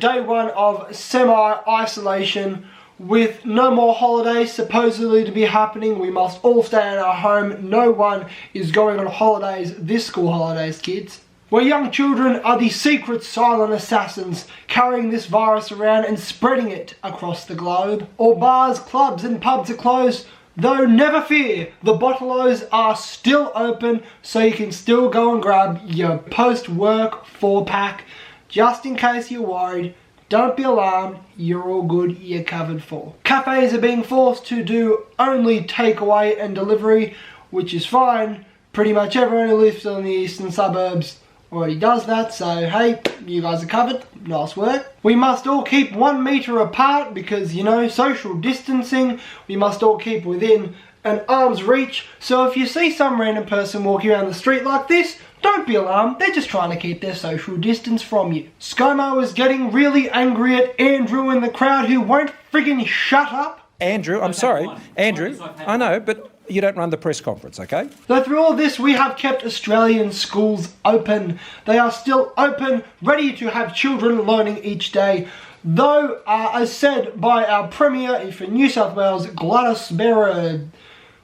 day one of semi-isolation with no more holidays supposedly to be happening. We must all stay in our home. No one is going on holidays this school holidays, kids. Where young children are the secret silent assassins carrying this virus around and spreading it across the globe. All bars, clubs and pubs are closed, though never fear, the bottle-os are still open, so you can still go and grab your post-work 4-pack. Just in case you're worried, don't be alarmed, you're all good, you're covered for. Cafes are being forced to do only takeaway and delivery, which is fine. Pretty much everyone who lives in the eastern suburbs already does that, so hey, you guys are covered. Nice work. We must all keep 1 meter apart because, you know, social distancing. We must all keep within an arm's reach. So if you see some random person walking around the street like this, don't be alarmed, they're just trying to keep their social distance from you. ScoMo is getting really angry at Andrew in the crowd who won't friggin' shut up. Andrew, I'm sorry. Andrew, I know, but you don't run the press conference, okay? So through all this, we have kept Australian schools open. They are still open, ready to have children learning each day. Though, as said by our Premier for New South Wales, Gladys Gerard,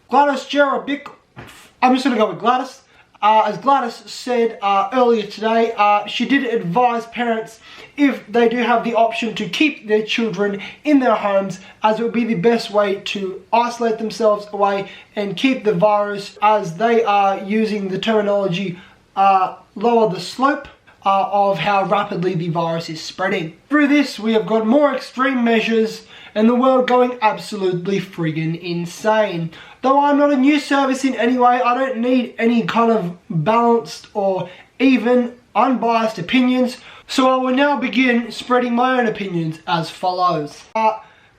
I'm just going to go with Gladys. As Gladys said earlier today, she did advise parents if they do have the option to keep their children in their homes, as it would be the best way to isolate themselves away and keep the virus, as they are using the terminology, lower the slope of how rapidly the virus is spreading. Through this, we have got more extreme measures and the world going absolutely friggin' insane. Though I'm not a news service in any way, I don't need any kind of balanced or even unbiased opinions, so I will now begin spreading my own opinions as follows.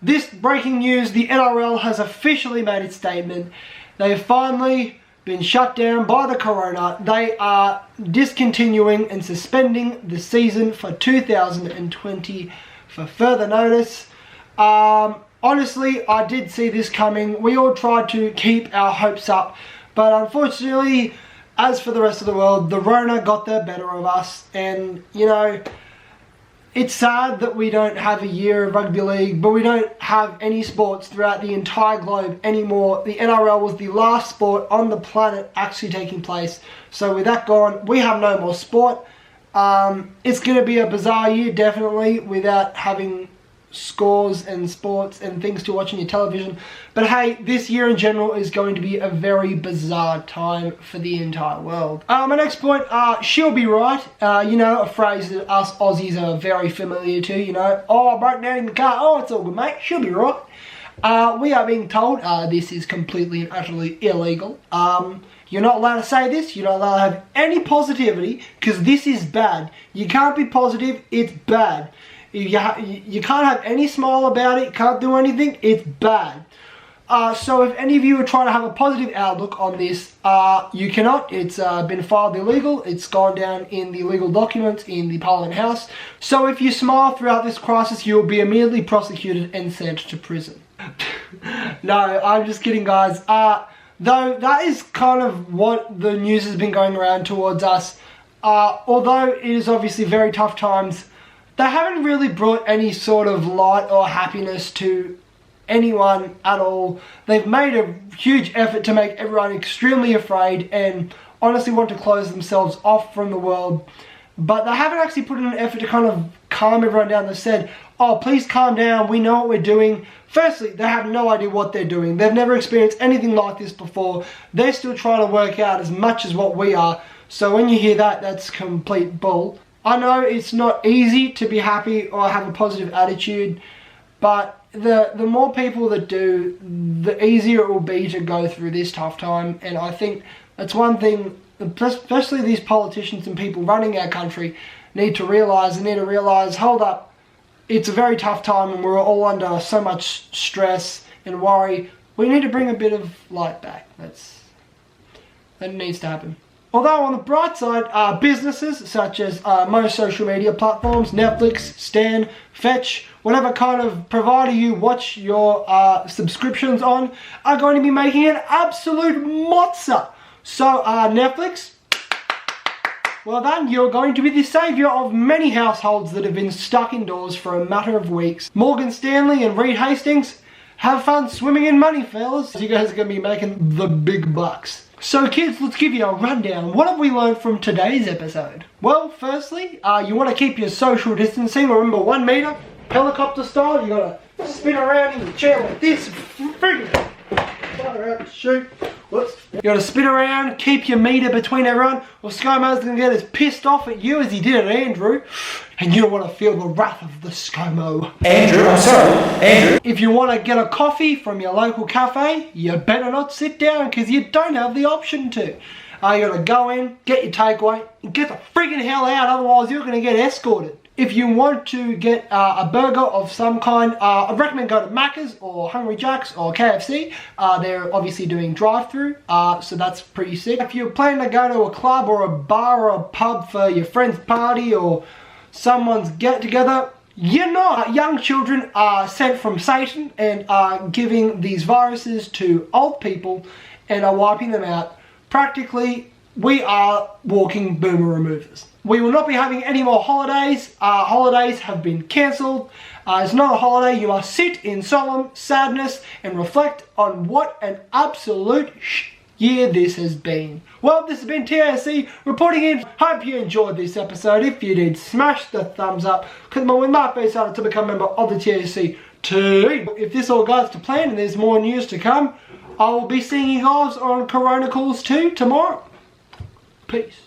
This breaking news, the NRL has officially made its statement. They have finally been shut down by the corona. They are discontinuing and suspending the season for 2020 for further notice. Honestly, I did see this coming. We all tried to keep our hopes up, but unfortunately, as for the rest of the world, the Rona got the better of us. And, you know, it's sad that we don't have a year of rugby league, but we don't have any sports throughout the entire globe anymore. The NRL was the last sport on the planet actually taking place. So with that gone, we have no more sport. It's going to be a bizarre year, definitely, without having scores and sports and things to watch on your television. But hey, this year in general is going to be a very bizarre time for the entire world. My next point, she'll be right. You know, a phrase that us Aussies are very familiar to, you know. Oh, I broke down in the car. Oh, it's all good, mate. She'll be right. We are being told this is completely and utterly illegal. You're not allowed to say this. You're not allowed to have any positivity because this is bad. You can't be positive. It's bad. You can't have any smile about it, can't do anything, it's bad. So if any of you are trying to have a positive outlook on this, you cannot. It's been filed illegal, it's gone down in the legal documents in the Parliament House. So if you smile throughout this crisis, you'll be immediately prosecuted and sent to prison. No, I'm just kidding, guys. Though that is kind of what the news has been going around towards us. Although it is obviously very tough times, they haven't really brought any sort of light or happiness to anyone at all. They've made a huge effort to make everyone extremely afraid and honestly want to close themselves off from the world. But they haven't actually put in an effort to kind of calm everyone down. They've said, oh, please calm down, we know what we're doing. Firstly, they have no idea what they're doing. They've never experienced anything like this before. They're still trying to work out as much as what we are. So when you hear that, that's complete bull. I know it's not easy to be happy or have a positive attitude, but the more people that do, the easier it will be to go through this tough time. And I think that's one thing, especially these politicians and people running our country need to realise. Hold up, it's a very tough time and we're all under so much stress and worry. We need to bring a bit of light back. That needs to happen. Although on the bright side, businesses such as most social media platforms, Netflix, Stan, Fetch, whatever kind of provider you watch your subscriptions on, are going to be making an absolute mozza. So Netflix, Well done, you're going to be the saviour of many households that have been stuck indoors for a matter of weeks. Morgan Stanley and Reed Hastings, have fun swimming in money, fellas. You guys are going to be making the big bucks. So kids, let's give you a rundown. What have we learned from today's episode? Well, firstly, you want to keep your social distancing. Remember, 1 metre, helicopter style. You got to spin around in your chair like this. Shoot. Whoops. You got to spin around, keep your metre between everyone, or ScoMo's going to get as pissed off at you as he did at Andrew, and you don't want to feel the wrath of the ScoMo. Andrew, I'm sorry. Andrew. If you want to get a coffee from your local cafe, you better not sit down because you don't have the option to. You got to go in, get your takeaway, and get the friggin' hell out, otherwise you're going to get escorted. If you want to get a burger of some kind, I'd recommend go to Macca's or Hungry Jack's or KFC. They're obviously doing drive-through, so that's pretty sick. If you're planning to go to a club or a bar or a pub for your friend's party or someone's get-together, you're not. Young children are sent from Satan and are giving these viruses to old people and are wiping them out. Practically, we are walking boomer removers. We will not be having any more holidays. Holidays have been cancelled. It's not a holiday. You must sit in solemn sadness and reflect on what an absolute year this has been. Well, this has been TAC reporting in. Hope you enjoyed this episode. If you did, smash the thumbs up. Because with my face started to become a member of the TAC team. If this all goes to plan and there's more news to come, I will be seeing you guys on Corona Calls 2 tomorrow. Peace.